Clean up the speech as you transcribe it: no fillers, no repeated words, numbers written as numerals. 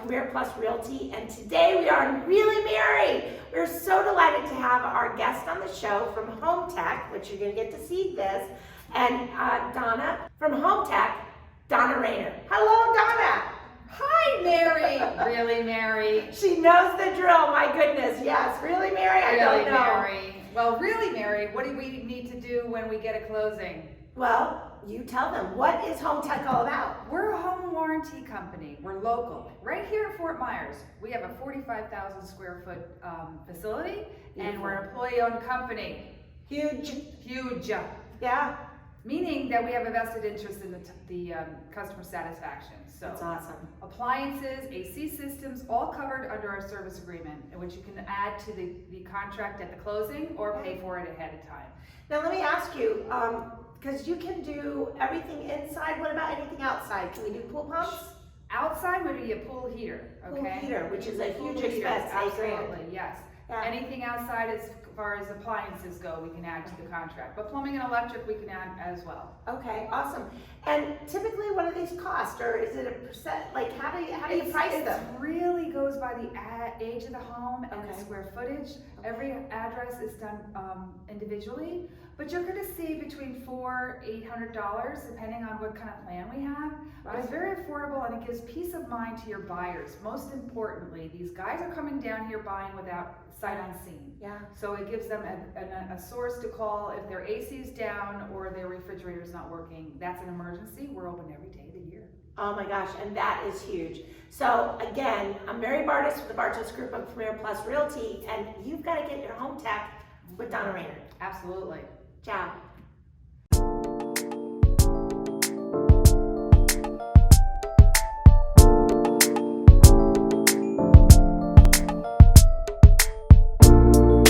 Premier Plus Realty, and today we are on Really Mary. We're so delighted to have our guest on the show from Home Tech, which you're going to get to see this, and Donna from Home Tech, Donna Rayner. Hello, Donna. Hi, Mary. Really, Mary? She knows the drill, my goodness. Yes, really, Mary? I don't know. Mary. Well, really, Mary, what do we need to do when we get a closing? Well, you tell them. What is Home Tech all about? We're a home warranty company. We're local. Right here in Fort Myers. We have a 45,000 square foot facility, and we're an employee-owned company. Huge. Huge. Yeah. Meaning that we have a vested interest in the customer satisfaction. So That's awesome. Appliances, AC systems, all covered under our service agreement, in which you can add to the contract at the closing or pay for it ahead of time. Now let me ask you, because you can do everything inside, what about anything outside? Can we do pool pumps? Outside would be a pool heater, okay? Pool heater, which is a huge Pool heater, expense, absolutely, yes. Yeah. Anything outside as far as appliances go, we can add to the contract. But plumbing and electric, we can add as well. Okay, awesome. And typically, what do these cost, or is it a percent? Like, how do you price them? It really goes by the age of the home and the Okay. square footage. Okay. Every address is done individually, but you're going to see between $400–800 depending on what kind of plan we have. But it's very affordable, and it gives peace of mind to your buyers. Most importantly, these guys are coming down here buying without sight unseen. Yeah. So it gives them a source to call if their AC's down or their refrigerator's not working. That's an emergency. We're open every day of the year. Oh my gosh, and that is huge. So again, I'm Mary Bartos with the Bartos Group of Premier Plus Realty, and you've got to get your Home Tech with Donna Rayner. Absolutely. Ciao.